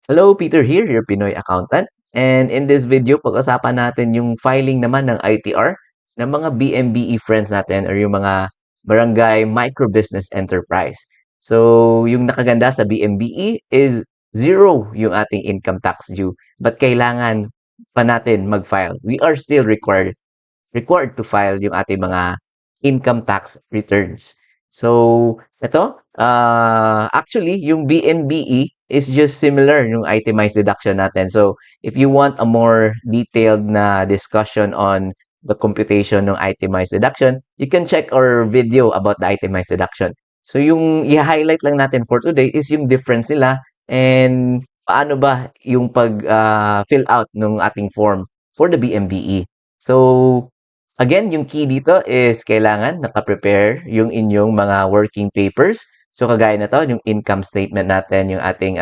Hello, Peter here, your Pinoy accountant. And in this video, pag-usapan natin yung filing naman ng ITR ng mga BMBE friends natin or yung mga Barangay Micro Business Enterprise. So, yung nakaganda sa BMBE is zero yung ating income tax due. But kailangan pa natin mag-file. We are still required to file yung ating mga income tax returns. So, ito, actually, yung BMBE is just similar yung itemized deduction natin. So, if you want a more detailed na discussion on the computation ng itemized deduction, you can check our video about the itemized deduction. So, yung i-highlight lang natin for today is yung difference nila and paano ba yung pag fill out ng ating form for the BMBE. So, again, yung key dito is kailangan naka-prepare yung inyong mga working papers. So, kagaya na to, yung income statement natin, yung ating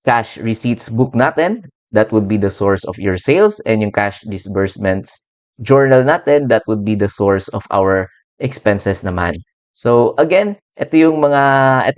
cash receipts book natin, that would be the source of your sales, and yung cash disbursements journal natin, that would be the source of our expenses naman. So, again, ito yung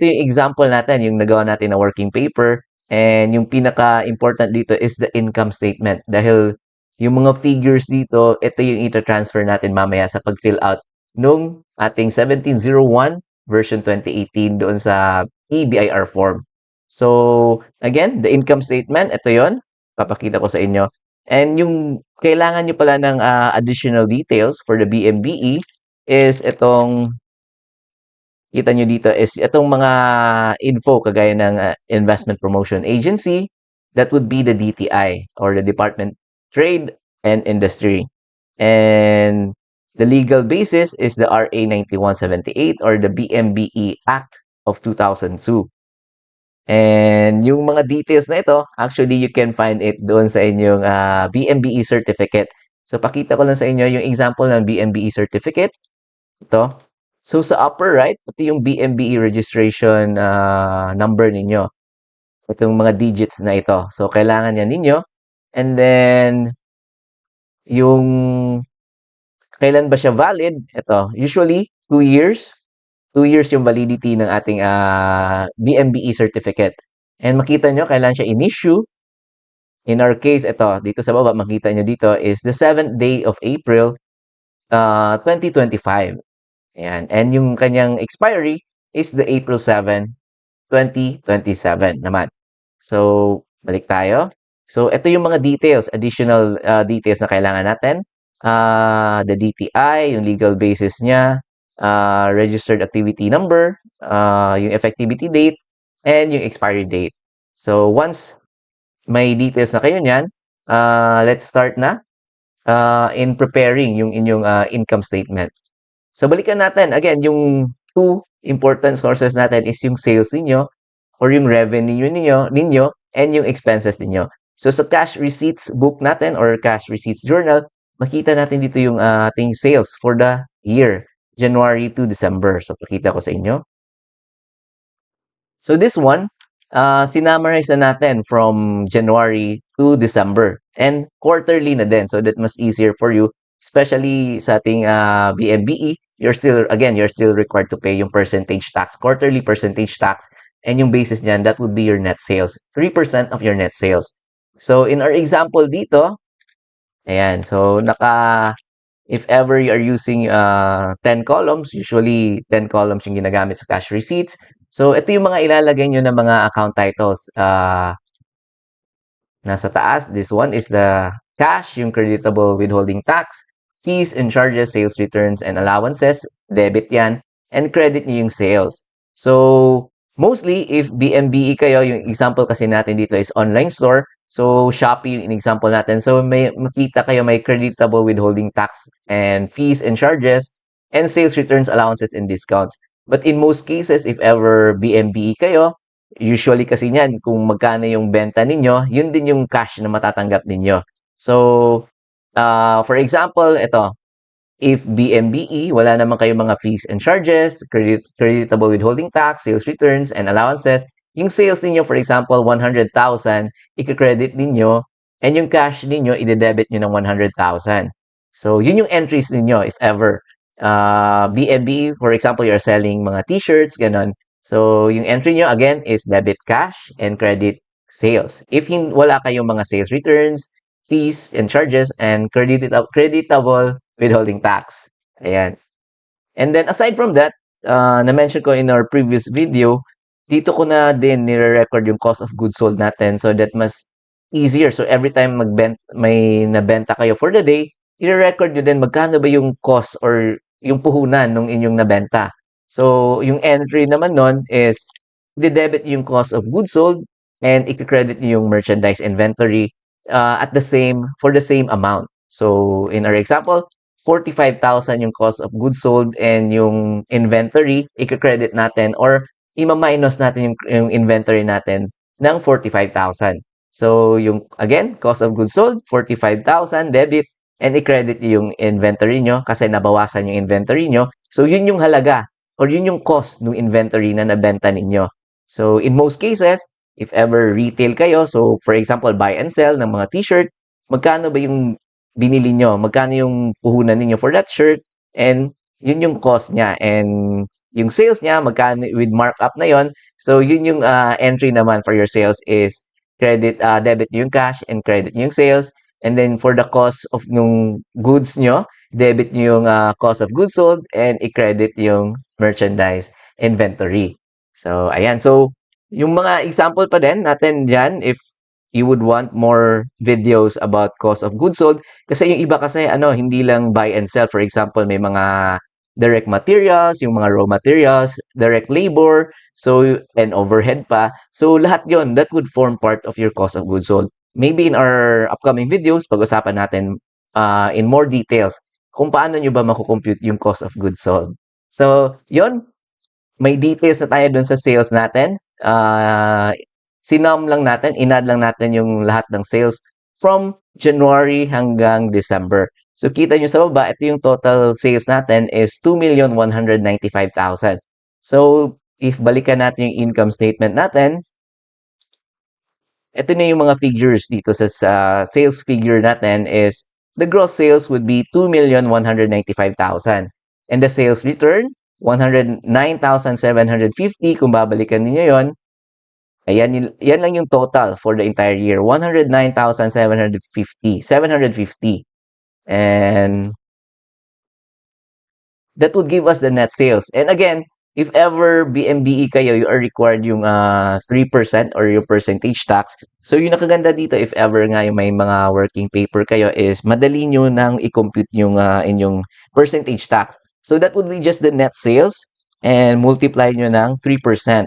example natin, yung nagawa natin na working paper, and yung pinaka-important dito is the income statement dahil yung mga figures dito, ito yung ita-transfer natin mamaya sa pag-fill out nung ating 1701 version 2018 doon sa EBIR form. So, again, the income statement, ito yon, papakita ko sa inyo. And yung kailangan nyo pala ng additional details for the BMBE is itong, kita nyo dito, is itong mga info kagaya ng Investment Promotion Agency, that would be the DTI or the Department Trade and Industry. And the legal basis is the RA 9178 or the BMBE Act of 2002. And yung mga details na ito, actually you can find it doon sa inyong BMBE certificate. So pakita ko lang sa inyo yung example ng BMBE certificate. Ito. So sa upper right, ito yung BMBE registration number ninyo. Itong mga digits na ito. So kailangan yan ninyo. And then yung kailan ba siya valid? Ito, usually 2 years. 2 years yung validity ng ating BMBE certificate. And makita nyo, kailan siya in-issue. In our case, ito, dito sa baba, makita nyo dito is the 7th day of April 2025. Ayan. And yung kanyang expiry is the April 7, 2027 naman. So, balik tayo. So, ito yung mga details, additional details na kailangan natin. The DTI, yung legal basis niya, registered activity number, yung effectivity date, and yung expiry date. So, once may details na kayo niyan, let's start na in preparing yung inyong income statement. So, balikan natin. Again, yung two important sources natin is yung sales ninyo or yung revenue ninyo and yung expenses ninyo. So, sa cash receipts book natin or cash receipts journal, makita natin dito yung ating sales for the year, January to December. So, pakita ko sa inyo. So, this one, sinummarize na natin from January to December and quarterly na din. So, that mas easier for you, especially sa ating BMBE. You're still required to pay yung percentage tax, quarterly percentage tax, and yung basis niyan, that would be your net sales, 3% of your net sales. So, in our example dito, ayan, so if ever you are using 10 columns, usually 10 columns yung ginagamit sa cash receipts. So, ito yung mga ilalagay nyo ng mga account titles. Nasa taas, this one is the cash, yung creditable withholding tax, fees and charges, sales returns and allowances, debit yan, and credit nyo yung sales. So, mostly, if BMBE kayo, yung example kasi natin dito is online store, so Shopee yung example natin. So, may makita kayo may creditable withholding tax and fees and charges, and sales returns, allowances, and discounts. But in most cases, if ever BMBE kayo, usually kasi niyan, kung magkano yung benta ninyo, yun din yung cash na matatanggap ninyo. So, for example, ito, if BMBE, wala naman kayong mga fees and charges, creditable withholding tax, sales returns, and allowances, yung sales ninyo, for example, 100,000, i-credit ninyo, and yung cash ninyo, i-debit nyo ng 100,000. So, yun yung entries ninyo, if ever. BMBE, for example, you're selling mga t-shirts, ganon. So, yung entry nyo, again, is debit cash and credit sales. If wala kayong mga sales returns, fees and charges, and creditable withholding tax. Ayan. And then aside from that, na-mention ko in our previous video, dito ko na din nire-record yung cost of goods sold natin so that mas easier. So every time may nabenta kayo for the day, i-record nyo din magkano ba yung cost or yung puhunan ng inyong nabenta. So yung entry naman nun is i-debit yung cost of goods sold and i-credit nyo yung merchandise inventory for the same amount. So in our example, 45,000 yung cost of goods sold and yung inventory, i-credit natin or i-minus natin yung inventory natin ng 45,000. So, yung, again, cost of goods sold, 45,000 debit, and i-credit yung inventory nyo kasi nabawasan yung inventory nyo. So, yun yung halaga or yun yung cost ng inventory na nabenta ninyo. So, in most cases, if ever retail kayo, so for example, buy and sell ng mga t-shirt, magkano ba yung binili nyo? Magkano yung puhunan ninyo for that shirt? And yun yung cost niya. And yung sales niya, magkano with markup na yon. So, yun yung entry naman for your sales is debit nyo yung cash and credit nyo yung sales. And then for the cost of yung goods nyo, debit nyo yung cost of goods sold and i-credit yung merchandise inventory. So, ayan. So, yung mga example pa din natin dyan, if you would want more videos about cost of goods sold, kasi yung iba kasi, hindi lang buy and sell. For example, may mga direct materials, yung mga raw materials, direct labor, so, and overhead pa. So, lahat yon that would form part of your cost of goods sold. Maybe in our upcoming videos, pag-usapan natin in more details kung paano nyo ba makukompute yung cost of goods sold. So, yon may details na tayo dun sa sales natin. Sinum lang natin, inad lang natin yung lahat ng sales from January hanggang December. So, kita nyo sa baba, ito yung total sales natin is 2,195,000. So, if balikan natin yung income statement natin, ito na yung mga figures dito sa sales figure natin is the gross sales would be 2,195,000. And the sales return, 109,750 kung babalikan niyo yon. Ayan, yan lang yung total for the entire year. 109,750. 750. And that would give us the net sales. And again, if ever BMBE kayo, you are required yung 3% or yung percentage tax. So yung nakaganda dito, if ever nga yung may mga working paper kayo, is madali nyo nang i-compute yung inyong percentage tax. So that would be just the net sales and multiply nyo ng 3%.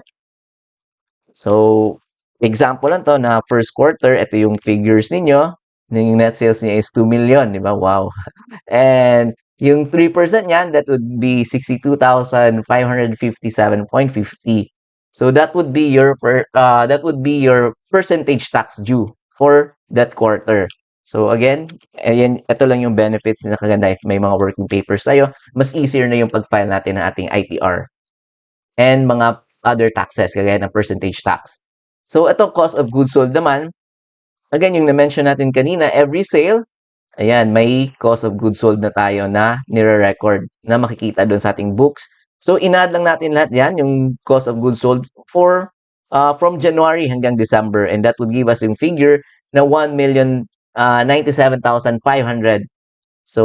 So, example lang to na first quarter, ito yung figures ninyo. Yung net sales niya is 2 million, di ba? Wow. And yung 3% niyan, that would be 62,557.50. So that would be your percentage tax due for that quarter. So again, ayan, ito lang yung benefits na kaganda if may mga working papers tayo, mas easier na yung pag-file natin ng ating ITR and mga other taxes, kagaya ng percentage tax. So, itong cost of goods sold naman, again, yung na-mention natin kanina, every sale, ayan, may cost of goods sold na tayo na nire-record na makikita doon sa ating books. So, inad lang natin lahat yan, yung cost of goods sold for from January hanggang December. And that would give us yung figure na 1,097,500. So,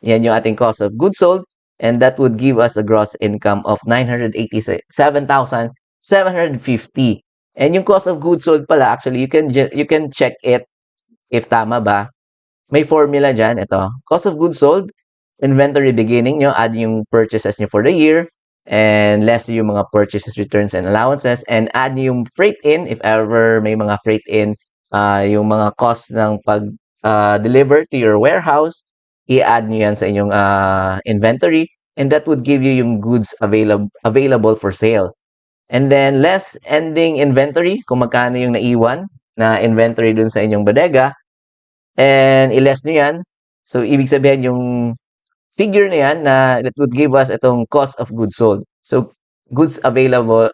yan yung ating cost of goods sold. And that would give us a gross income of 987,750. And yung cost of goods sold pala, actually, you can check it if tama ba. May formula dyan, ito. Cost of goods sold, inventory beginning nyo, add yung purchases nyo for the year, and less yung mga purchases, returns, and allowances, and add yung freight in, if ever may mga freight in, yung mga cost ng pag-deliver to your warehouse, i-add nyo yan sa inyong inventory, and that would give you yung goods available for sale. And then, less ending inventory, kung magkano yung naiwan na inventory dun sa inyong bodega, and i-less nyo yan. So, ibig sabihin yung figure na yan na that would give us itong cost of goods sold. So, goods available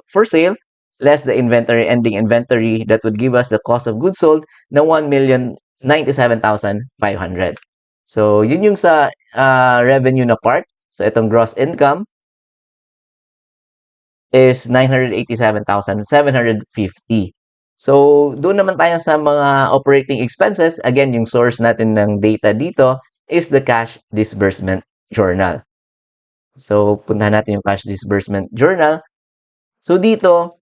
for sale, less the ending inventory, that would give us the cost of goods sold na 1,097,500. So, yun yung sa revenue na part. So, itong gross income is 987,750. So, doon naman tayo sa mga operating expenses. Again, yung source natin ng data dito is the cash disbursement journal. So, puntahan natin yung cash disbursement journal. So, dito,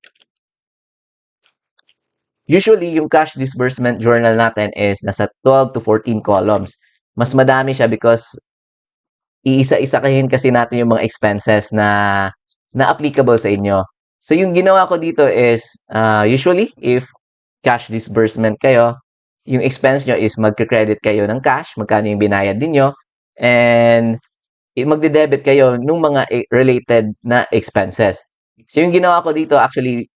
usually, yung cash disbursement journal natin is nasa 12 to 14 columns. Mas madami siya because iisa-isahin kasi natin yung mga expenses na applicable sa inyo. So, yung ginawa ko dito is, usually, if cash disbursement kayo, yung expense nyo is magka-credit kayo ng cash, magkano yung binayad ninyo, and magde-debit kayo ng mga related na expenses. So, yung ginawa ko dito, actually,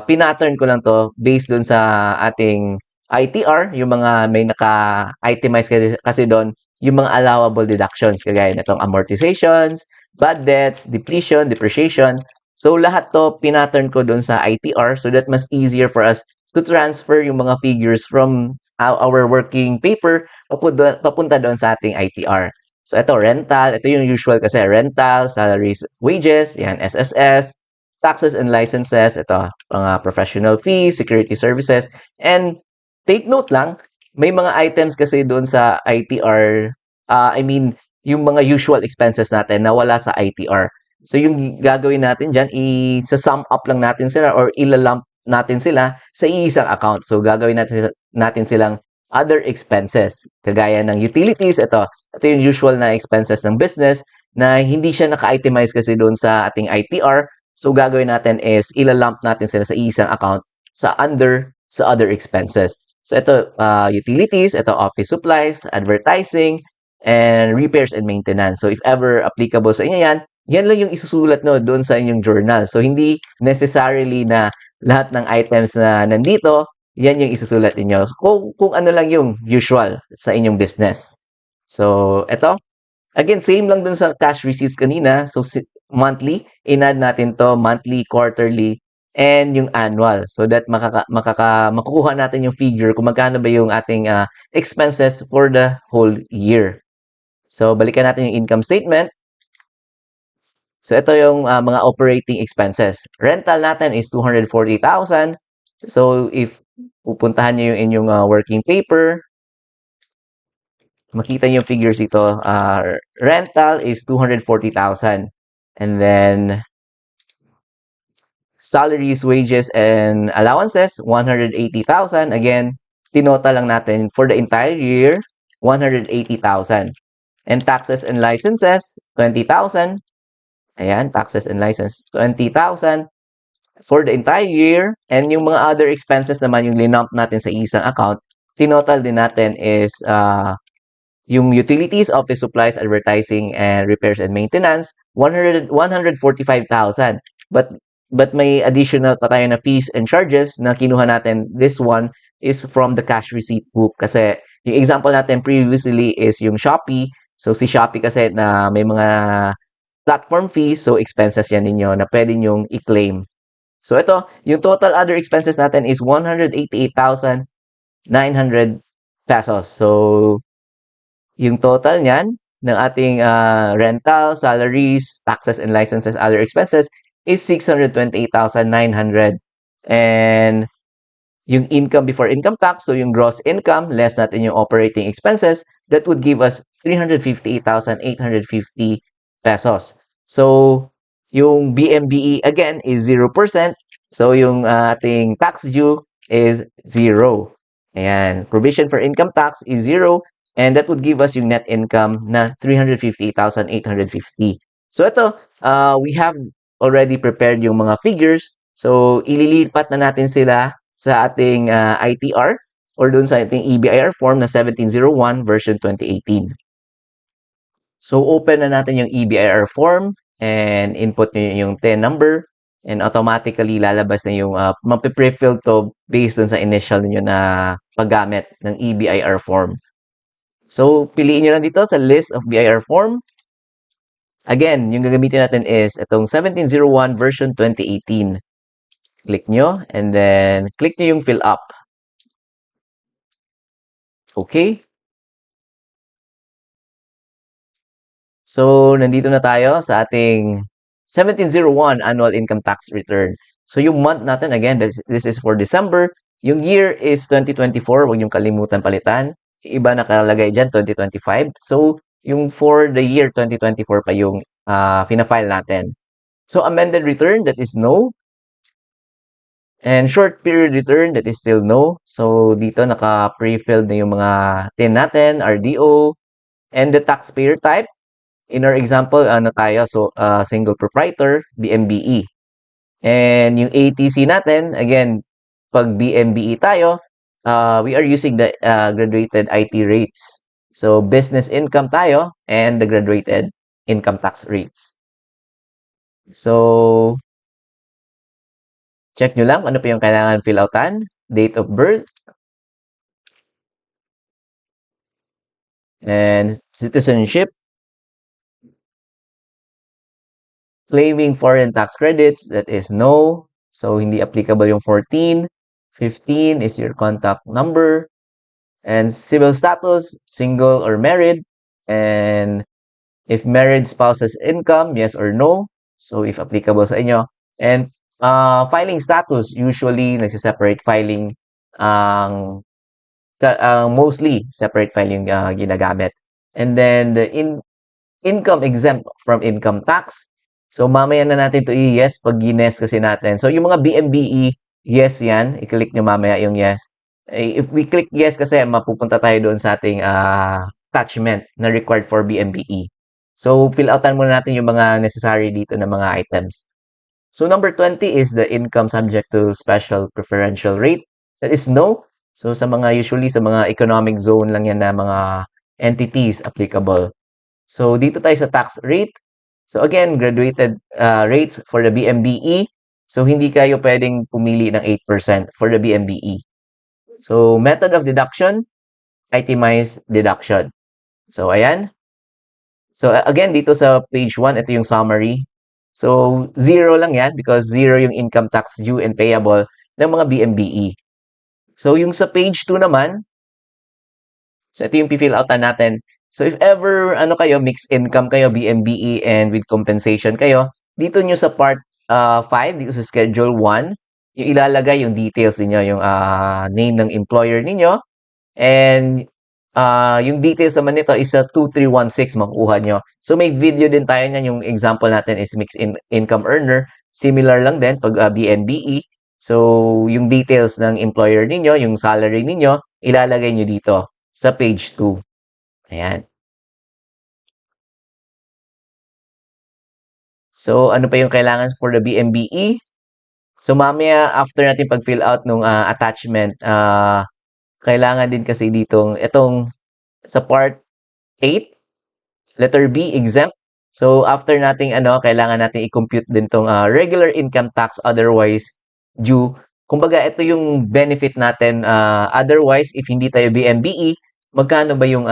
pinattern ko lang to based dun sa ating ITR, yung mga may naka-itemize kasi doon, yung mga allowable deductions, kagaya nitong amortizations, bad debts, depletion, depreciation. So, lahat to pinattern ko doon sa ITR so that mas easier for us to transfer yung mga figures from our working paper papunta doon sa ating ITR. So, ito, rental. Ito yung usual kasi rental, salaries, wages, yan, SSS, taxes and licenses. Ito, mga professional fees, security services. And take note lang, may mga items kasi doon sa ITR, I mean, yung mga usual expenses natin na wala sa ITR. So, yung gagawin natin dyan, isa-sum up lang natin sila or ilalump natin sila sa iisang account. So, gagawin natin silang other expenses. Kagaya ng utilities, ito yung usual na expenses ng business na hindi siya naka-itemize kasi doon sa ating ITR. So, gagawin natin is ilalump natin sila sa isang account sa other expenses. So, ito, utilities, ito office supplies, advertising, and repairs and maintenance. So, if ever applicable sa inyo yan lang yung isusulat no doon sa inyong journal. So, hindi necessarily na lahat ng items na nandito, yan yung isusulat ninyo. Kung ano lang yung usual sa inyong business. So, eto. Again, same lang dun sa cash receipts kanina. So, monthly, in-add natin to monthly, quarterly, and yung annual. So that makukuha natin yung figure kung magkano ba yung ating expenses for the whole year. So, balikan natin yung income statement. So, ito yung mga operating expenses. Rental natin is 240,000. So, if pupuntahan niyo yung inyong working paper, makita niyo yung figures dito. Rental is 240,000. And then, salaries, wages, and allowances, 180,000. Again, tinota lang natin for the entire year, 180,000. And taxes and licenses, 20,000. Ayan, taxes and license, 20,000 for the entire year. And yung mga other expenses naman, yung linump natin sa isang account, tinotal din natin is yung utilities, office supplies, advertising, and repairs and maintenance, 145,000. But may additional pa tayo na fees and charges na kinuha natin. This one is from the cash receipt book. Kasi yung example natin previously is yung Shopee. So si Shopee kasi na may mga platform fees, so expenses yan ninyo na pwede nyong i-claim. So ito, yung total other expenses natin is 188,900 pesos. So yung total niyan ng ating rental, salaries, taxes and licenses, other expenses is 628,900. And yung income before income tax, so yung gross income less natin yung operating expenses, that would give us 358,850 pesos. So, yung BMBE again is 0%. So, yung ating tax due is 0. Ayan. Provision for income tax is 0. And that would give us yung net income na 358,850. So, ito, we have already prepared yung mga figures. So, ililipat na natin sila sa ating ITR or dun sa ating EBIR form na 1701 version 2018. So, open na natin yung EBIR form and input nyo yung TIN number and automatically lalabas na yung mapiprefill to based dun sa initial niyo na paggamit ng EBIR form. So, piliin nyo lang dito sa list of BIR form. Again, yung gagamitin natin is itong 1701 version 2018. Click nyo and then click nyo yung fill up. Okay. So, nandito na tayo sa ating 1701 annual income tax return. So, yung month natin, again, this is for December. Yung year is 2024, huwag niyong kalimutan palitan. Yung iba nakalagay dyan, 2025. So, yung for the year 2024 pa yung fina-file natin. So, amended return, that is no. And short period return, that is still no. So, dito naka-pre-filled na yung mga tin natin, RDO. And the taxpayer type, in our example, ano tayo? So, single proprietor, BMBE. And yung ATC natin, again, pag BMBE tayo, we are using the graduated IT rates. So, business income tayo and the graduated income tax rates. So, check nyo lang ano pa yung kailangan fill outan. Date of birth. And citizenship. Claiming foreign tax credits, that is no. So, hindi applicable yung 14. 15 is your contact number. And civil status, single or married. And if married spouse's income, yes or no. So, if applicable sa inyo. And filing status, usually nagsiseparate filing ang mostly separate filing ginagamit. And then the income exempt from income tax. So, mamaya na natin to i-yes pag gines kasi natin. So, yung mga BMBE, yes yan. I-click nyo mamaya yung yes. If we click yes kasi, mapupunta tayo doon sa ating attachment na required for BMBE. So, fill outan muna natin yung mga necessary dito na mga items. So, number 20 is the income subject to special preferential rate. That is no. So, sa mga usually sa mga economic zone lang yan na mga entities applicable. So, dito tayo sa tax rate. So, again, graduated rates for the BMBE. So, hindi kayo pwedeng pumili ng 8% for the BMBE. So, method of deduction, itemized deduction. So, ayan. So, again, dito sa page 1, ito yung summary. So, 0 lang yan because 0 yung income tax due and payable ng mga BMBE. So, yung sa page 2 naman, so ito yung pifill outan natin. So, if ever, ano kayo, mixed income kayo, BMBE and with compensation kayo, dito nyo sa part 5, dito sa schedule 1, yung ilalagay yung details niyo, yung name ng employer ninyo, and yung details naman nito is sa 2316 makukuha nyo. So, may video din tayo niyan. Yung example natin is mixed income earner. Similar lang din pag BMBE. So, yung details ng employer ninyo, yung salary ninyo, ilalagay nyo dito sa page 2. Ayan. So, ano pa yung kailangan for the BMBE? So, mamaya, after natin pag-fill out nung attachment, kailangan din kasi ditong, itong sa part 8, letter B, exempt. So, after nating kailangan natin i-compute din tong regular income tax otherwise due. Kumbaga, ito yung benefit natin. Otherwise, if hindi tayo BMBE, magkano ba yung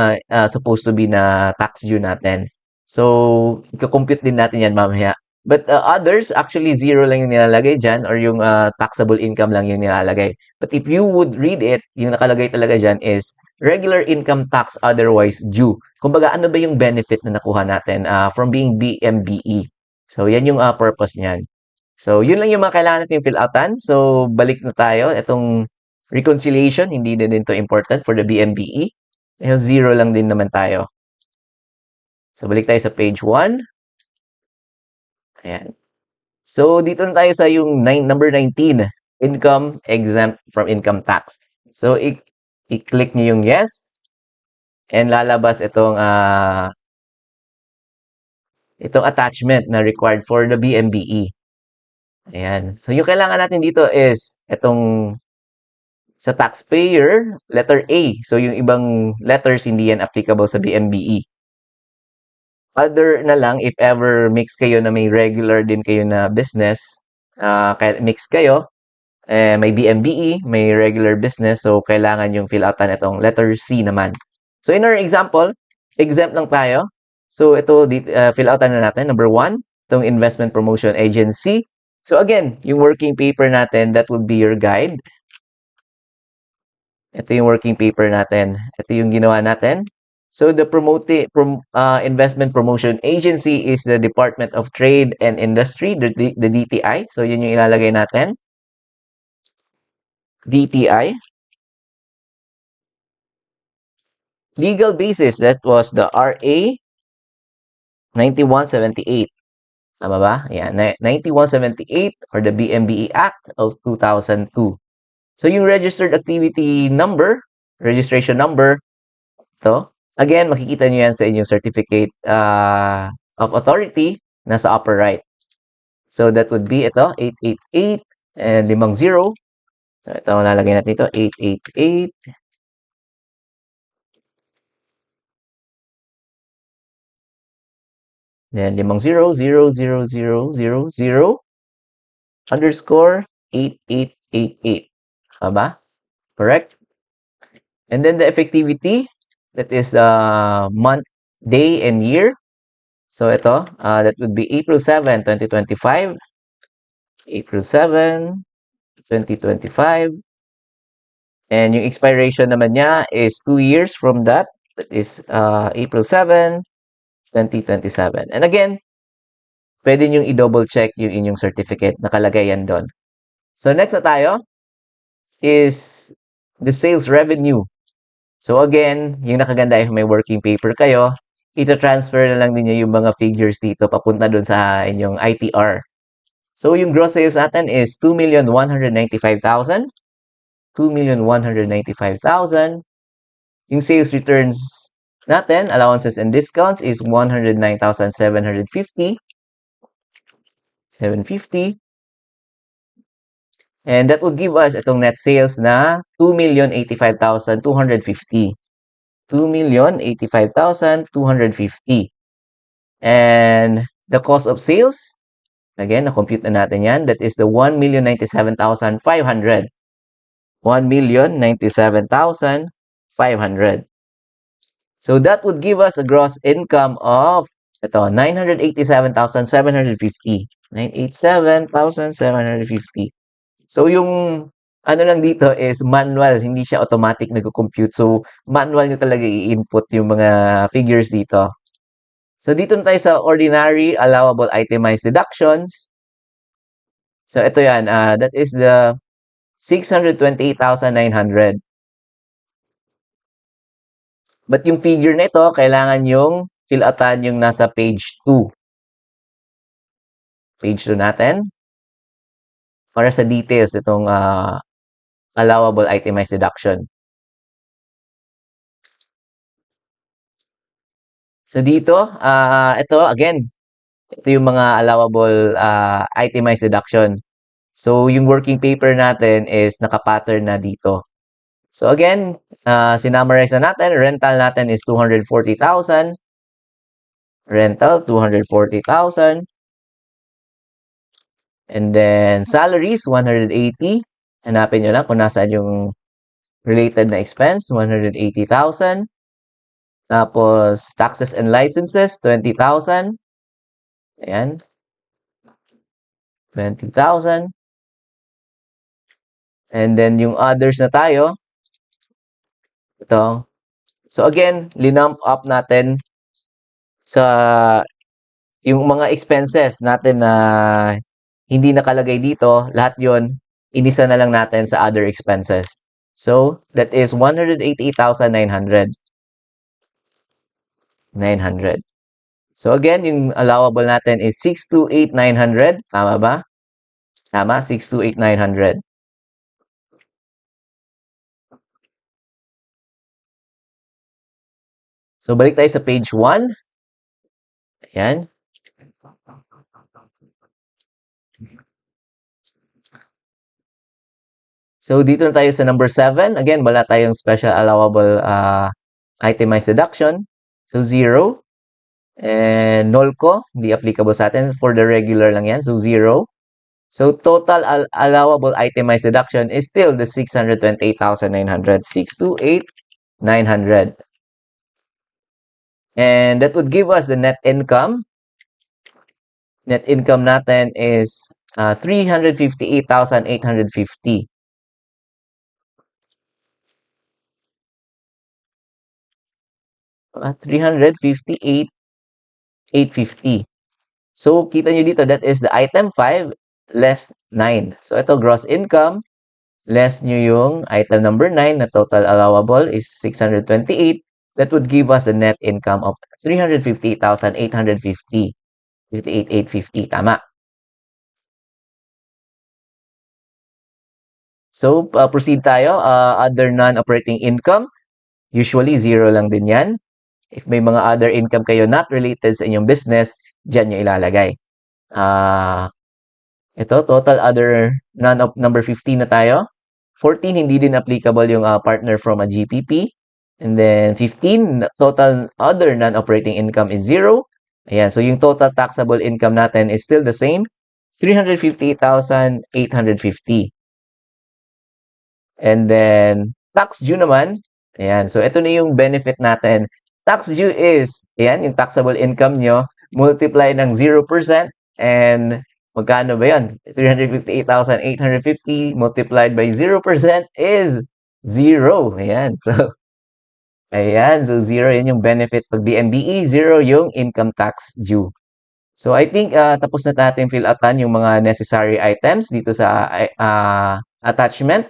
supposed to be na tax due natin? So, i-compute din natin yan mamaya. But others, actually, 0 lang yung nilalagay dyan or yung taxable income lang yung nilalagay. But if you would read it, yung nakalagay talaga dyan is regular income tax otherwise due. Kumbaga, ano ba yung benefit na nakuha natin from being BMBE? So, yan yung purpose niyan. So, yun lang yung mga kailangan natin fill outan. So, balik na tayo. Itong reconciliation, hindi na din to important for the BMBE. Dahil 0 lang din naman tayo. So, balik tayo sa page 1. Ayan. So, dito na tayo sa yung number 19, income exempt from income tax. So, i-click niyo yung yes. And lalabas itong attachment na required for the BMBE. Ayan. So, yung kailangan natin dito is itong sa taxpayer, letter A. So, yung ibang letters hindi yan applicable sa BMBE. Other na lang, if ever mix kayo na may regular din kayo na business, mix kayo, may BMBE, may regular business, so kailangan yung fill outan itong letter C naman. So, in our example, exempt lang tayo. So, ito, fill outan na natin. Number 1, itong investment promotion agency. So, again, yung working paper natin, that would be your guide. Ito yung working paper natin. Ito yung ginawa natin. So, the investment promotion agency is the Department of Trade and Industry, the DTI. So, yun yung ilalagay natin. DTI. Legal basis, that was the RA 9178. Tama ba? Yan, 9178 or the BMBE Act of 2002. So yung registered activity number, registration number, to again, makikita nyo yan sa inyong certificate of authority nasa upper right. So that would be ito, 888 and 50. So ito, lalagay natin ito, 888. Then 50, 00000 underscore 8888. Tama? Correct? And then the effectivity, that is the month, day, and year. So ito, that would be April 7, 2025. April 7, 2025. And yung expiration naman niya is 2 years from that. That is April 7, 2027. And again, pwede nyong i-double check yung inyong certificate. Nakalagay yan doon. So next na tayo is the sales revenue. So again, yung nakaganda if may working paper kayo, ita-transfer na lang ninyo yung mga figures dito papunta doon sa inyong ITR. So yung gross sales natin is 2,195,000. 2,195,000. Yung sales returns natin, allowances and discounts is 109,750. 750. And that would give us itong net sales na 2,085,250. 2,085,250. And the cost of sales, again, na-compute na natin yan. That is the 1,097,500. 1,097,500. So that would give us a gross income of ito, 987,750. 987,750. So yung ano lang dito is manual, hindi siya automatic nagko-compute. So manual nyo talaga i-input yung mga figures dito. So dito na tayo sa ordinary allowable itemized deductions. So ito yan, that is the 628,900. But yung figure na ito, kailangan yung fill outan yung nasa page 2. Page 2 natin. Para sa details itong allowable itemized deduction. So dito, ito again, ito yung mga allowable itemized deduction. So yung working paper natin is naka-pattern na dito. So again, sinummarize na natin, rental natin is 240,000. Rental, 240,000. And then salaries, 180. Hanapin nyo lang kung nasaan yung related na expense, 180,000. Tapos taxes and licenses, 20,000. Ayan. 20,000. And then yung others na tayo. Ito. So again, linump up natin sa yung mga expenses natin na hindi nakalagay dito, lahat yon inisa na lang natin sa other expenses. So, that is 188,900. 900. So again, yung allowable natin is 628,900. Tama ba? Tama, 628,900. So balik tayo sa page 1. Ayan. So dito na tayo sa number 7. Again, wala tayong special allowable itemized deduction. So 0. And NOLCO, hindi applicable sa atin. For the regular lang yan. So 0. So total allowable itemized deduction is still the 628,900. 628,900. And that would give us the net income. Net income natin is 358,850. 358,850. So, kita nyo dito, that is the item 5 less 9. So, ito, gross income. less nyo yung item number 9 na total allowable is 628. That would give us a net income of 358,850. 58,850, tama. So, proceed tayo. Other non-operating income, usually zero lang din yan. If may mga other income kayo not related sa inyong business, dyan nyo ilalagay. Ito, total other number 15 na tayo. 14, hindi din applicable yung partner from a GPP. And then 15, total other non-operating income is zero. Ayan, so yung total taxable income natin is still the same, 358,850. And then, tax due naman, ayan, so ito na yung benefit natin. Tax due is, ayan, yung taxable income nyo, multiply ng 0%, and magkano ba yun? 358,850 multiplied by 0% is 0. Ayan, so, ayan, so 0 yan yung benefit pag BMBE, 0 yung income tax due. So, I think tapos na natin fill outan yung mga necessary items dito sa attachment.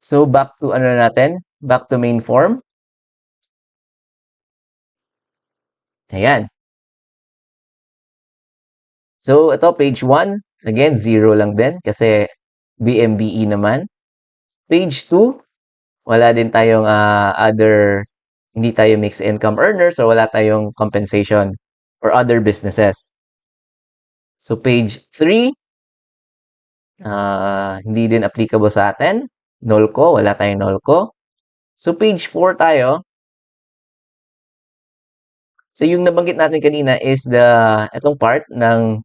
So, back to ano natin? Back to main form. Ayan. So, ito, page 1. Again, 0 lang din kasi BMBE naman. Page 2, wala din tayong hindi tayo mixed income earners or wala tayong compensation or other businesses. So, page 3, hindi din applicable sa atin. NOLCO, wala tayong NOLCO. So, page 4 tayo. So, yung nabanggit natin kanina is itong part ng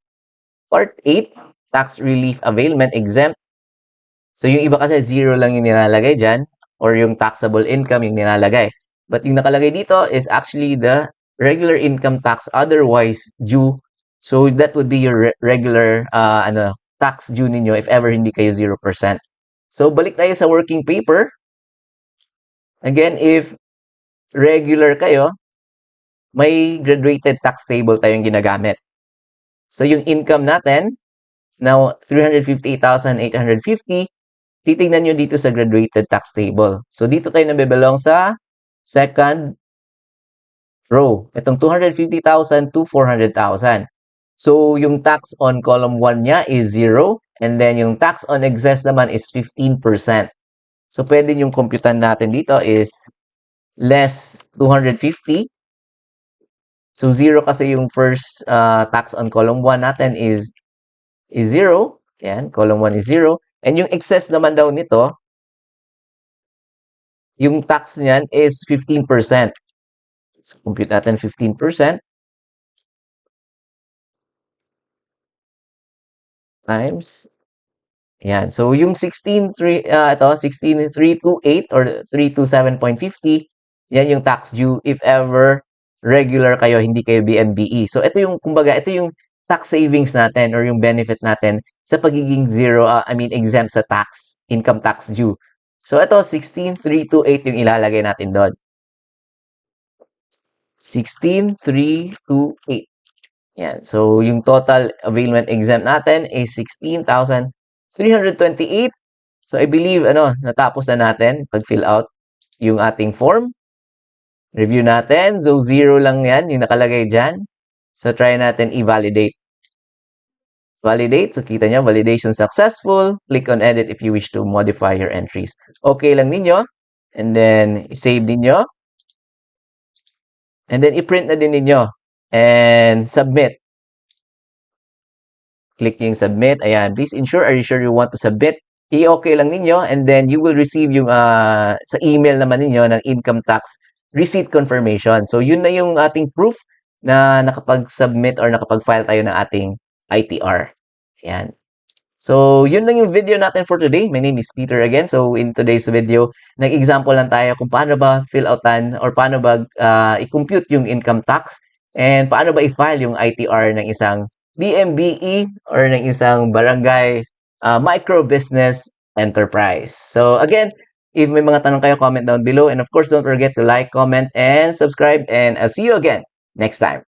Part 8, tax relief availment exempt. So, yung iba kasi 0 lang yung nilalagay dyan or yung taxable income yung nilalagay. But yung nakalagay dito is actually the regular income tax otherwise due. So, that would be your regular tax due ninyo if ever hindi kayo 0%. So, balik tayo sa working paper. Again, if regular kayo, may graduated tax table tayong ginagamit. So, yung income natin, now 358,850, titingnan nyo dito sa graduated tax table. So, dito tayo nabibelong sa second row. Itong 250,000 to 400,000. So, yung tax on column 1 niya is 0. And then, yung tax on excess naman is 15%. So, pwede yung computan natin dito is less 250. So, 0 kasi yung first tax on column 1 natin is 0. Yan, column 1 is 0. And yung excess naman daw nito, yung tax niyan is 15%. So, compute natin 15% times. Yan. So, yung 16,328 or 327.50, yan yung tax due if ever regular kayo, hindi kayo BMBE. So, ito yung, kumbaga, ito yung tax savings natin or yung benefit natin sa pagiging exempt sa tax, income tax due. So, ito, 16,328 yung ilalagay natin doon. 16,328. Yan. So, yung total availment exempt natin is 16,328. So, I believe, natapos na natin pag-fill out yung ating form. Review natin. So, 0 lang yan, yung nakalagay dyan. So, try natin i-validate. Validate. So, kita nyo, validation successful. Click on edit if you wish to modify your entries. Okay lang ninyo. And then, i-save ninyo. And then, i-print na din ninyo. And submit. Click yung submit. Ayan. Please ensure, are you sure you want to submit? I-okay lang ninyo. And then, you will receive yung sa email naman ninyo ng income tax receipt confirmation. So, yun na yung ating proof na nakapag-submit or nakapag-file tayo ng ating ITR. Ayan. So, yun lang yung video natin for today. My name is Peter again. So, in today's video, nag-example lang tayo kung paano ba fill outan or paano ba i-compute yung income tax and paano ba i-file yung ITR ng isang BMBE or ng isang barangay micro business enterprise. So, again, if may mga tanong kayo, comment down below. And of course, don't forget to like, comment, and subscribe. And I'll see you again next time.